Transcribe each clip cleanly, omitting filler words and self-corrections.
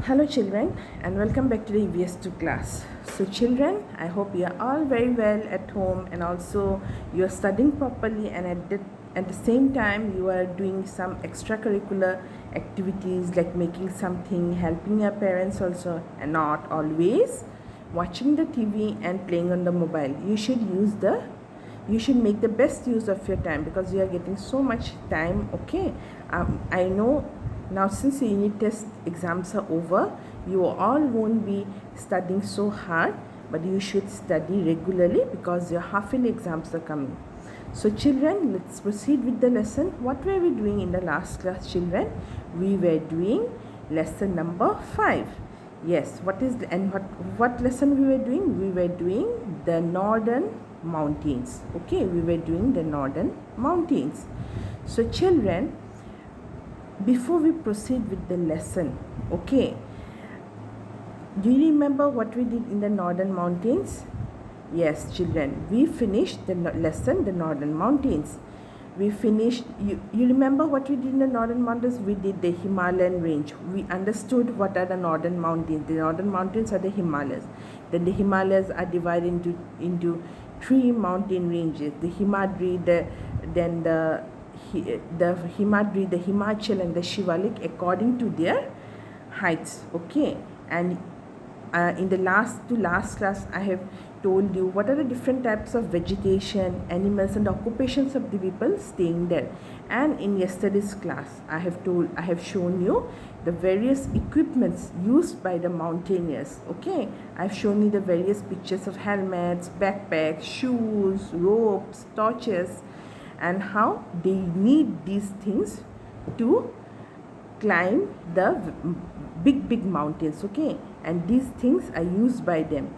Hello children and welcome back to the EVS2 class. So children, I hope you are all very well at home and also you are studying properly and at the same time you are doing some extracurricular activities like making something, helping your parents also, and not always watching the TV and playing on the mobile. You should make the best use of your time because you are getting so much time. Okay, I know now since the unit test exams are over, you all won't be studying so hard, but you should study regularly because your half-yearly exams are coming. So children, let's proceed with the lesson. What were we doing in the last class, children? We were doing lesson number 5. Yes, what lesson we were doing? We were doing the northern mountains. Okay, we were doing the northern mountains. So children, before we proceed with the lesson, okay, do you remember what we did in the northern mountains? Yes children, we finished the lesson, the northern mountains. We finished, you remember what we did in the northern mountains? We did the Himalayan range. We understood what are the northern mountains. The northern mountains are the Himalayas. Then the Himalayas are divided into 3 mountain ranges: the Himadri, the Himadri, the Himachal and the Shivalik according to their heights. Okay, and in the last class I have told you what are the different types of vegetation, animals and occupations of the people staying there. And in yesterday's class I have shown you the various equipments used by the mountaineers. Okay, I've shown you the various pictures of helmets, backpacks, shoes, ropes, torches, and how they need these things to climb the big mountains. Okay, and these things are used by them.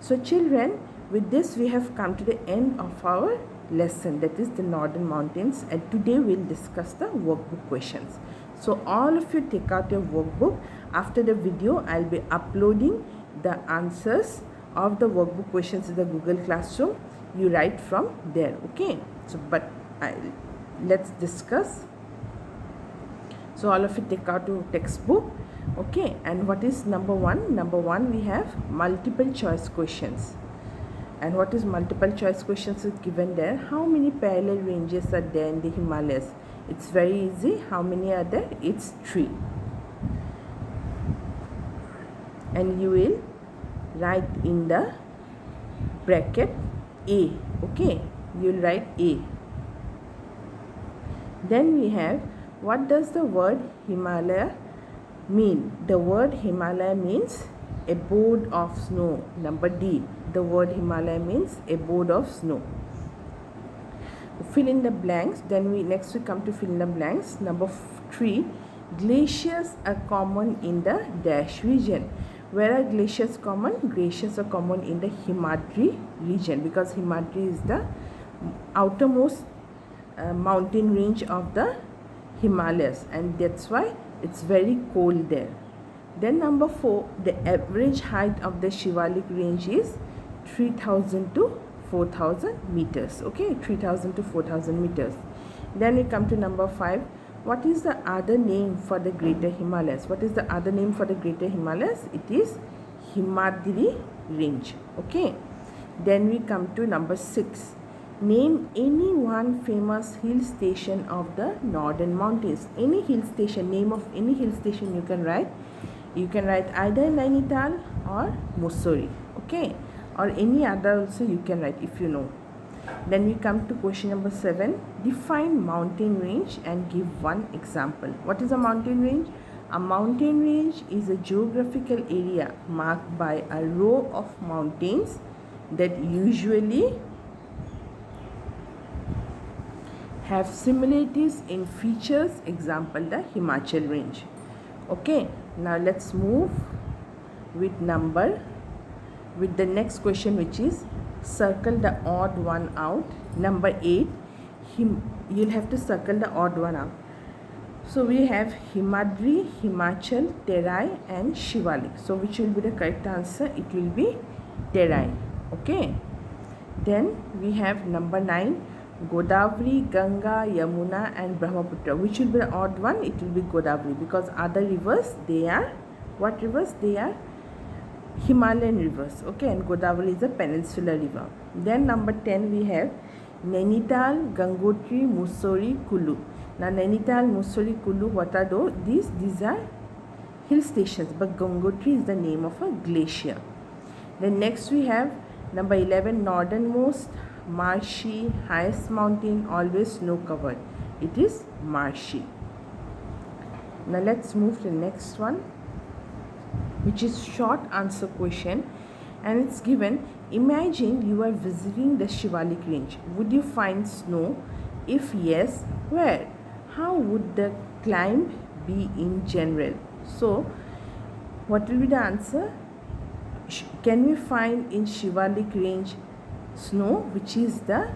So children, with this we have come to the end of our lesson, that is the northern mountains, and today we'll discuss the workbook questions. So all of you take out your workbook. After the video I'll be uploading the answers of the workbook questions in the Google Classroom. You write from there. Okay, so let's discuss. So all of you take out your textbook. Okay, and what is number 1? Number 1, we have multiple choice questions. And what is multiple choice questions is given there. How many parallel ranges are there in the Himalayas? It's very easy. How many are there? It's 3. And you will write in the bracket A. Okay, you will write A. Then we have, what does the word Himalaya mean? The word Himalaya means abode of snow. Number D, the word Himalaya means abode of snow. Fill in the blanks. Then next we come to fill in the blanks. Number 3, glaciers are common in the dash region. Where are glaciers common? Glaciers are common in the Himadri region, because Himadri is the outermost mountain range of the Himalayas, and that's why it's very cold there. Then number 4, the average height of the Shivalik range is 3000 to 4000 meters. Okay, 3000 to 4000 meters. Then we come to number 5. What is the other name for the Greater Himalayas? What is the other name for the Greater Himalayas? It is Himadri range. Okay. Then we come to number 6. Name any one famous hill station of the northern mountains. Any hill station, name of any hill station you can write. You can write either Nainital or Mussoorie. Okay, or any other also you can write if you know. Then we come to question number 7. Define mountain range and give one example. What is a mountain range? A mountain range is a geographical area marked by a row of mountains that usually have similarities in features. Example, the Himachal range. Okay, now let's move with the next question, which is circle the odd one out. Number 8, you'll have to circle the odd one out. So we have Himadri, Himachal, Terai and Shivalik. So which will be the correct answer? It will be Terai. Okay, then we have number 9, Godavari, Ganga, Yamuna and Brahmaputra. Which will be the odd one? It will be Godavari, because other rivers, they are What rivers? They are Himalayan rivers, okay, and Godavari is a peninsular river. Then number 10 we have Nainital, Gangotri, Mussoorie, Kulu. Now Nainital, Mussoorie, Kulu, what are those? These are hill stations, but Gangotri is the name of a glacier. Then next we have number 11, northernmost, marshy, highest mountain, always snow covered. It is marshy. Now let's move to the next one, which is short answer question, and it's given, imagine you are visiting the Shivalik range. Would you find snow? If yes, where? How would the climb be in general? So what will be the answer? Can we find in Shivalik range snow, which is the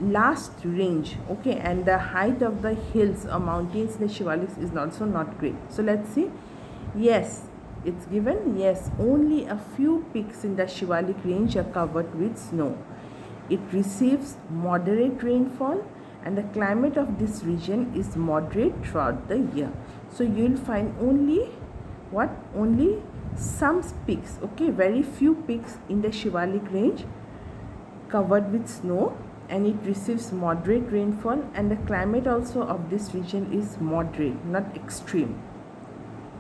last range, okay, and the height of the hills or mountains in the Shivalik is also not great. So let's see. Yes, it's given, yes, only a few peaks in the Shivalik range are covered with snow. It receives moderate rainfall and the climate of this region is moderate throughout the year. So you will find only what? Only some peaks, okay, very few peaks in the Shivalik range covered with snow, and it receives moderate rainfall, and the climate also of this region is moderate, not extreme.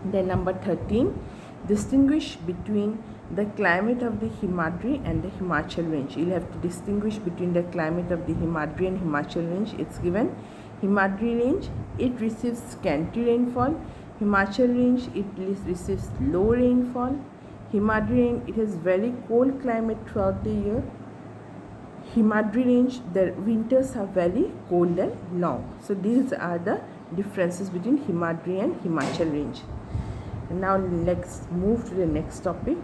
Then number 13, distinguish between the climate of the Himadri and the Himachal range. You'll have to distinguish between the climate of the Himadri and Himachal range. It's given, Himadri range, it receives scanty rainfall. Himachal range, it receives low rainfall. Himadri range, it has very cold climate throughout the year. Himadri range, the winters are very cold and long. So these are the differences between Himadri and Himachal range. And now let's move to the next topic.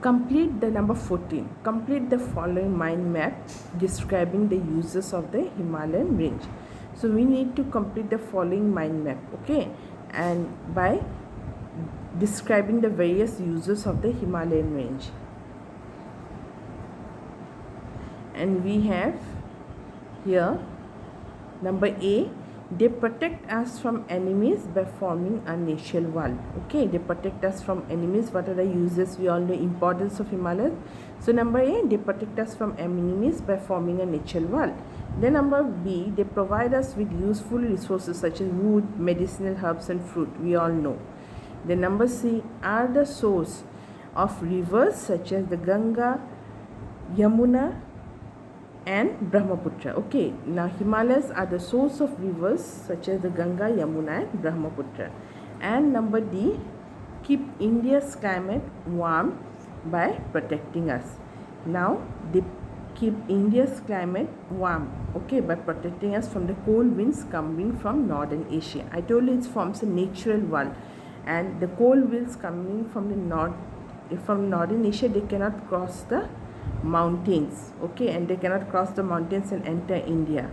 Complete the number 14. Complete the following mind map describing the uses of the Himalayan range. So we need to complete the following mind map, okay, and by describing the various uses of the Himalayan range. And we have here number A, they protect us from enemies by forming a natural wall. Okay, they protect us from enemies. What are the uses? We all know importance of Himalayas. So number A, they protect us from enemies by forming a natural wall. Then number B, they provide us with useful resources such as wood, medicinal herbs and fruit. We all know. Then number C, are the source of rivers such as the Ganga, Yamuna and Brahmaputra. Okay, now Himalayas are the source of rivers such as the Ganga, Yamuna and Brahmaputra. And number D, keep India's climate warm by protecting us. Now they keep India's climate warm, okay, by protecting us from the cold winds coming from northern Asia. I told you it forms a natural wall, and the cold winds coming from the northern Asia, they cannot cross the mountains, okay, and they cannot cross the mountains and enter India.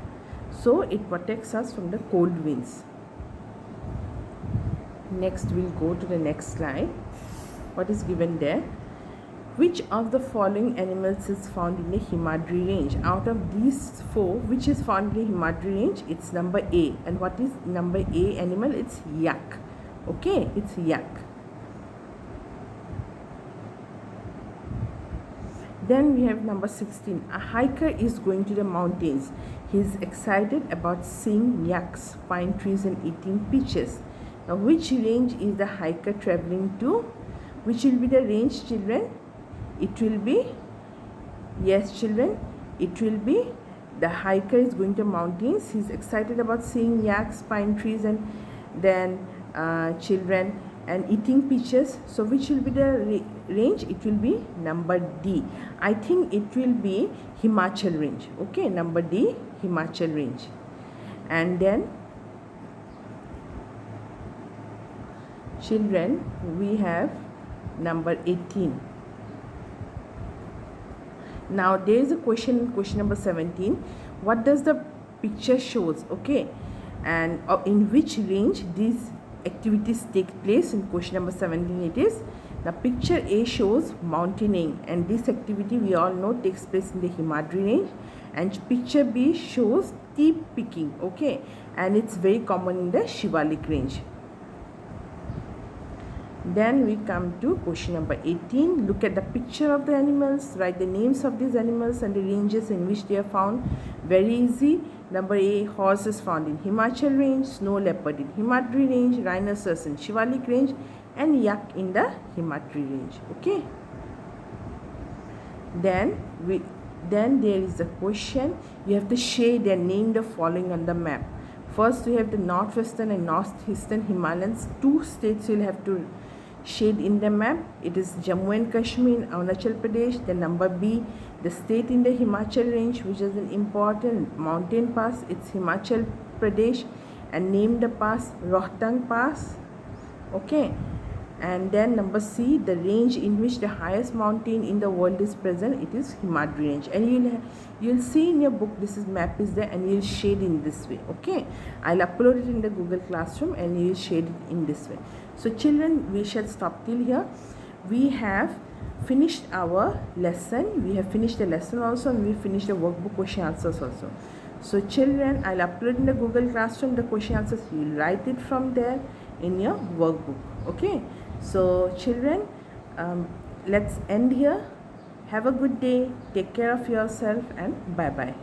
So it protects us from the cold winds. Next we'll go to the next slide. What is given there? Which of the following animals is found in the Himadri range? Out of these four, which is found in the Himadri range? It's number A. And what is number A animal? It's yak. Okay, it's yak. Then we have number 16. A hiker is going to the mountains. He is excited about seeing yaks, pine trees and eating peaches. Now which range is the hiker traveling to? Which will be the range, children? It will be, yes children, it will be, the hiker is going to mountains. He is excited about seeing yaks, pine trees and then children and eating peaches. So which will be the range? It will be number D. I think it will be Himachal range. Okay, number D, Himachal range. And then children, we have number 18. Now there is a question number 17. What does the picture shows? Okay, and in which range these activities take place? In question number 17 it is, the picture A shows mountaineering, and this activity we all know takes place in the Himadri range, and picture B shows keep picking, okay, and it's very common in the Shivalik range. Then we come to question number 18. Look at the picture of the animals, write the names of these animals and the ranges in which they are found. Very easy. Number A, horse is found in Himachal range, snow leopard in Himadri range, rhinoceros in Shivalik range, and yak in the Himadri range. Okay. Then there is a question. You have to shade and name the following on the map. First, we have the northwestern and northeastern Himalayas. 2 states you'll have to shade in the map. It is Jammu and Kashmir, Arunachal Pradesh. Then number B, the state in the Himachal range, which is an important mountain pass. It's Himachal Pradesh, and name the pass Rohtang Pass. Okay. And then number C, the range in which the highest mountain in the world is present, it is Himadri range. And you'll see in your book this map is there, and you'll shade in this way. Okay, I'll upload it in the Google Classroom and you'll shade it in this way. So children, we shall stop till here. We have finished our lesson. We have finished the lesson also, and we finished the workbook question answers also. So children, I'll upload in the Google Classroom the question answers. You'll write it from there in your workbook. Okay. So children, let's end here. Have a good day. Take care of yourself, and bye bye.